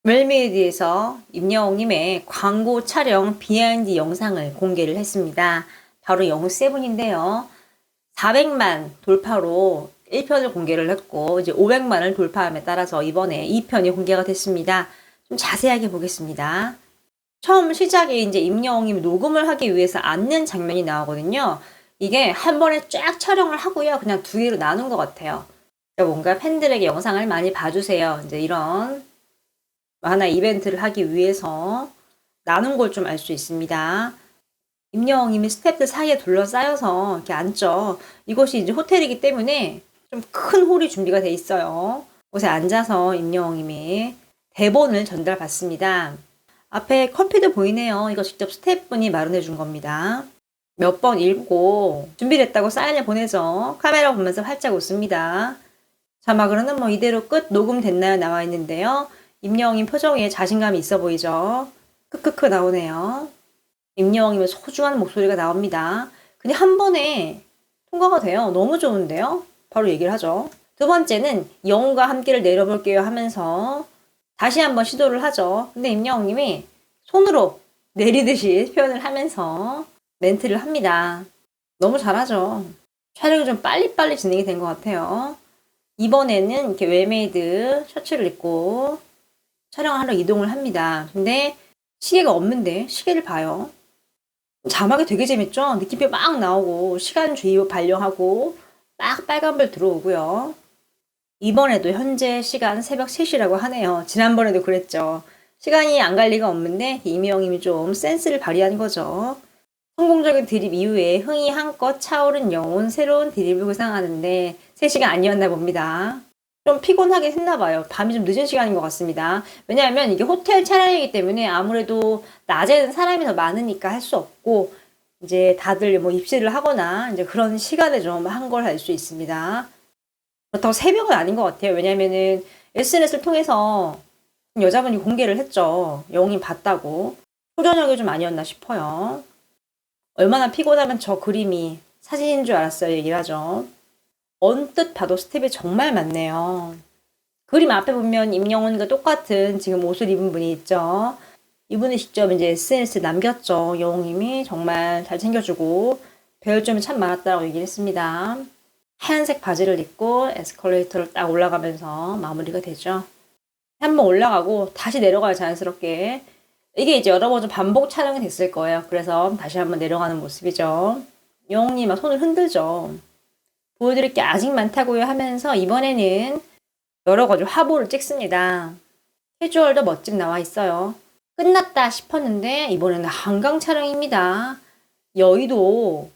웰메이드에서 임영웅님의 광고 촬영 비하인드 영상을 공개를 했습니다. 바로 영웅7인데요. 400만 돌파로 1편을 공개를 했고 이제 500만을 돌파함에 따라서 이번에 2편이 공개가 됐습니다. 좀 자세하게 보겠습니다. 처음 시작에 이제 임영웅님이 녹음을 하기 위해서 앉는 장면이 나오거든요. 이게 한 번에 쫙 촬영을 하고요. 그냥 두 개로 나눈 것 같아요. 뭔가 팬들에게 영상을 많이 봐주세요. 이제 이런 하나 이벤트를 하기 위해서 나눈 걸 좀 알 수 있습니다. 임영웅님이 스태프들 사이에 둘러싸여서 이렇게 앉죠. 이곳이 이제 호텔이기 때문에 좀 큰 홀이 준비가 돼 있어요. 곳에 앉아서 임영웅님이 대본을 전달받습니다. 앞에 컴퓨터 보이네요. 이거 직접 스태프분이 마련해 준 겁니다. 몇 번 읽고 준비됐다고 사인을 보내죠. 카메라 보면서 활짝 웃습니다. 자막으로는 뭐 이대로 끝 녹음됐나요? 나와 있는데요. 임영웅님 표정에 자신감이 있어 보이죠. 크크크 나오네요. 임영웅님의 소중한 목소리가 나옵니다. 그냥 한 번에 통과가 돼요. 너무 좋은데요? 바로 얘기를 하죠. 두 번째는 영웅과 함께를 내려볼게요 하면서 다시 한번 시도를 하죠. 근데 임영웅님이 손으로 내리듯이 표현을 하면서 멘트를 합니다. 너무 잘하죠. 촬영이 좀 빨리빨리 진행이 된 것 같아요. 이번에는 이렇게 웰메이드 셔츠를 입고 촬영을 하러 이동을 합니다. 근데 시계가 없는데 시계를 봐요. 자막이 되게 재밌죠? 느낌표 막 나오고 시간주의 발령하고 막 빨간불 들어오고요. 이번에도 현재 시간 새벽 3시라고 하네요. 지난번에도 그랬죠. 시간이 안 갈 리가 없는데 임영웅님이 좀 센스를 발휘한 거죠. 성공적인 드립 이후에 흥이 한껏 차오른 영웅은 새로운 드립을 구상하는데 3시가 아니었나 봅니다. 좀 피곤하게 했나 봐요. 밤이 좀 늦은 시간인 것 같습니다. 왜냐하면 이게 호텔 촬영이기 때문에 아무래도 낮에는 사람이 더 많으니까 할 수 없고 이제 다들 뭐 입실을 하거나 이제 그런 시간에 좀 한 걸 할 수 있습니다. 그렇다고 새벽은 아닌 것 같아요. 왜냐면은 SNS를 통해서 여자분이 공개를 했죠. 영웅이 봤다고. 초저녁이 좀 아니었나 싶어요. 얼마나 피곤하면 저 그림이 사진인 줄 알았어요. 얘기를 하죠. 언뜻 봐도 스텝이 정말 많네요. 그림 앞에 보면 임영웅과 똑같은 지금 옷을 입은 분이 있죠. 이분이 직접 이제 SNS에 남겼죠. 영웅님이 정말 잘 챙겨주고 배울 점이 참 많았다고 얘기를 했습니다. 하얀색 바지를 입고 에스컬레이터를 딱 올라가면서 마무리가 되죠. 한번 올라가고 다시 내려가요. 자연스럽게. 이게 이제 여러 번 좀 반복 촬영이 됐을 거예요. 그래서 다시 한번 내려가는 모습이죠. 영웅님 막 손을 흔들죠. 보여드릴 게 아직 많다고요 하면서 이번에는 여러 가지 화보를 찍습니다. 캐주얼도 멋집 나와 있어요. 끝났다 싶었는데 이번에는 한강 촬영입니다. 여의도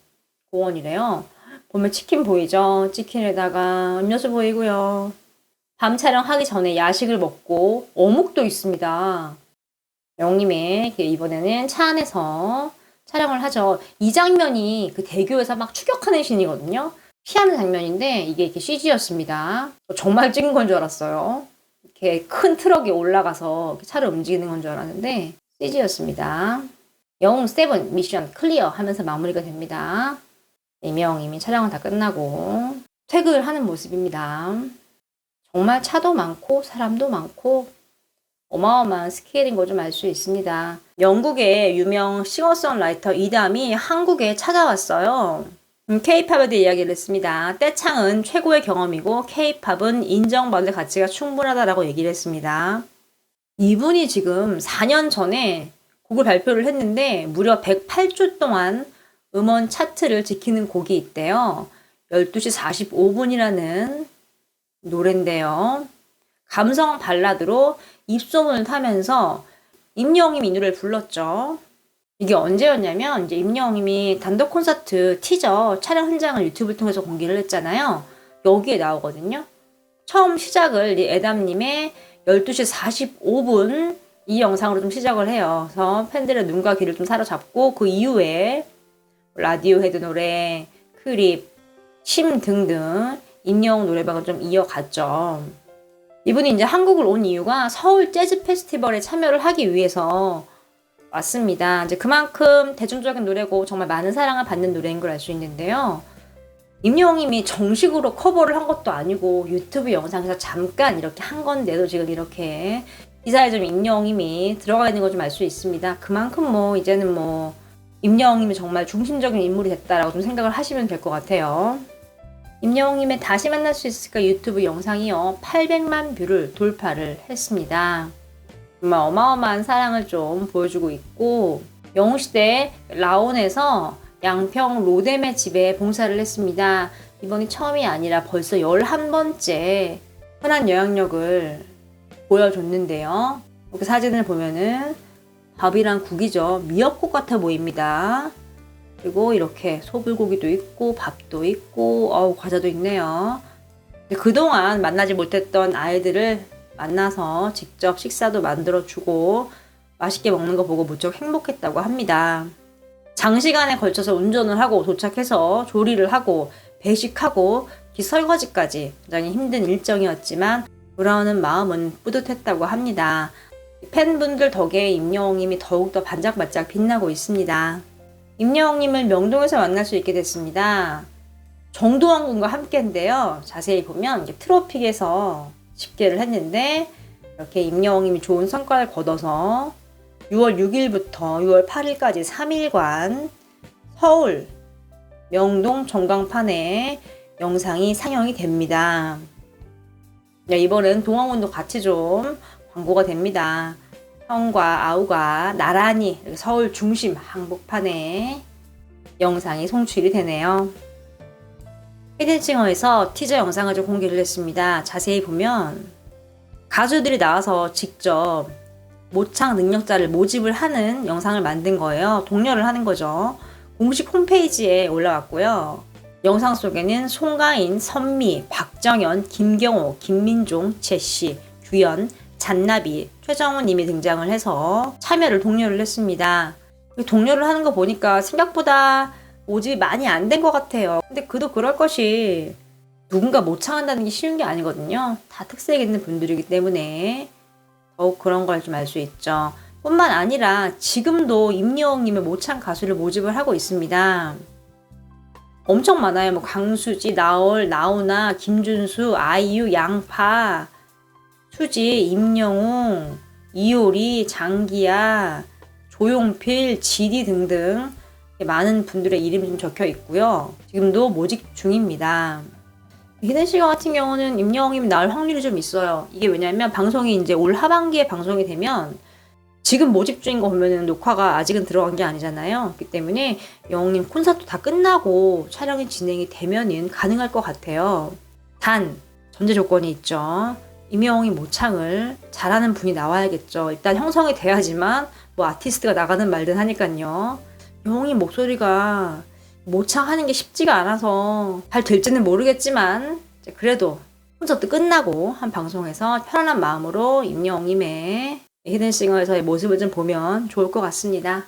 공원이래요. 보면 치킨 보이죠? 치킨에다가 음료수 보이고요. 밤 촬영하기 전에 야식을 먹고 어묵도 있습니다. 영웅님의 이번에는 차 안에서 촬영을 하죠. 이 장면이 그 대교에서 막 추격하는 신이거든요. 피하는 장면인데 이게 이렇게 CG였습니다. 정말 찍은 건 줄 알았어요. 이렇게 큰 트럭이 올라가서 차를 움직이는 건 줄 알았는데 CG였습니다. 영웅7 미션 클리어 하면서 마무리가 됩니다. 임영웅님이 촬영은 다 끝나고 퇴근을 하는 모습입니다. 정말 차도 많고 사람도 많고 어마어마한 스케일인 거 좀 알 수 있습니다. 영국의 유명 싱어송라이터 이담이 한국에 찾아왔어요. K-팝에 대해 이야기를 했습니다. 떼창은 최고의 경험이고 K-팝은 인정받을 가치가 충분하다라고 얘기를 했습니다. 이분이 지금 4년 전에 곡을 발표를 했는데 무려 108주 동안 음원 차트를 지키는 곡이 있대요. 12시 45분이라는 노래인데요. 감성 발라드로 입소문을 타면서 임영웅님이 이 노래를 불렀죠. 이게 언제였냐면 이제 임영웅님이 단독 콘서트 티저 촬영 현장을 유튜브를 통해서 공개를 했잖아요. 여기에 나오거든요. 처음 시작을 이 애담님의 12시 45분 이 영상으로 좀 시작을 해요. 그래서 팬들의 눈과 귀를 좀 사로잡고 그 이후에 라디오헤드 노래, 크립, 심 등등 임영웅 노래방을 좀 이어갔죠. 이분이 이제 한국을 온 이유가 서울 재즈 페스티벌에 참여를 하기 위해서 왔습니다. 이제 그만큼 대중적인 노래고 정말 많은 사랑을 받는 노래인 걸 알 수 있는데요. 임영웅님이 정식으로 커버를 한 것도 아니고 유튜브 영상에서 잠깐 이렇게 한 건데도 지금 이렇게 기사에 좀 임영웅님이 들어가 있는 거 좀 알 수 있습니다. 그만큼 뭐 이제는 뭐 임영웅님이 정말 중심적인 인물이 됐다라고 좀 생각을 하시면 될 것 같아요. 임영웅님의 다시 만날 수 있을까 유튜브 영상이요 800만 뷰를 돌파를 했습니다. 정말 어마어마한 사랑을 좀 보여주고 있고 영웅시대 라온에서 양평 로뎀의 집에 봉사를 했습니다. 이번이 처음이 아니라 벌써 11번째 흔한 영향력을 보여줬는데요. 이렇게 사진을 보면은 밥이랑 국이죠. 미역국 같아 보입니다. 그리고 이렇게 소불고기도 있고 밥도 있고 과자도 있네요. 그동안 만나지 못했던 아이들을 만나서 직접 식사도 만들어주고 맛있게 먹는 거 보고 무척 행복했다고 합니다. 장시간에 걸쳐서 운전을 하고 도착해서 조리를 하고 배식하고 설거지까지 굉장히 힘든 일정이었지만 돌아오는 마음은 뿌듯했다고 합니다. 팬분들 덕에 임영웅님이 더욱더 반짝반짝 빛나고 있습니다. 임영웅님을 명동에서 만날 수 있게 됐습니다. 정도원 군과 함께인데요. 자세히 보면 트로픽에서 집계를 했는데 이렇게 임영웅님이 좋은 성과를 거둬서 6월 6일부터 6월 8일까지 3일간 서울 명동 전광판에 영상이 상영이 됩니다. 이번엔 동화군도 같이 좀 광고가 됩니다. 형과 아우가 나란히 서울 중심 한복판에 영상이 송출이 되네요. 히든싱어에서 티저 영상을 좀 공개를 했습니다. 자세히 보면 가수들이 나와서 직접 모창 능력자를 모집을 하는 영상을 만든 거예요. 독려를 하는 거죠. 공식 홈페이지에 올라왔고요. 영상 속에는 송가인, 선미, 박정현, 김경호, 김민종, 제시, 규현, 잔나비, 최정훈 님이 등장을 해서 참여를 독려를 했습니다. 독려를 하는 거 보니까 생각보다 모집이 많이 안 된 것 같아요. 근데 그도 그럴 것이 누군가 모창한다는 게 쉬운 게 아니거든요. 다 특색 있는 분들이기 때문에 더욱 그런 걸 좀 알 수 있죠. 뿐만 아니라 지금도 임영웅님의 모창 가수를 모집을 하고 있습니다. 엄청 많아요. 뭐 강수지, 나얼, 나훈아, 김준수, 아이유, 양파, 수지, 임영웅, 이효리, 장기야, 조용필, 지디 등등 많은 분들의 이름이 좀 적혀 있고요. 지금도 모집 중입니다. 히든싱어 같은 경우는 임영웅님이 나올 확률이 좀 있어요. 이게 왜냐면 방송이 이제 올 하반기에 방송이 되면 지금 모집 중인 거 보면은 녹화가 아직은 들어간 게 아니잖아요. 그렇기 때문에 영웅님 콘서트 다 끝나고 촬영이 진행이 되면은 가능할 것 같아요. 단 전제 조건이 있죠. 임영웅이 모창을 잘하는 분이 나와야겠죠. 일단 형성이 돼야지만 뭐 아티스트가 나가든 말든 하니까요. 영웅이 목소리가 모창하는 게 쉽지가 않아서 잘 될지는 모르겠지만 그래도 콘서트 끝나고 한 방송에서 편안한 마음으로 임영웅님의 히든싱어에서의 모습을 좀 보면 좋을 것 같습니다.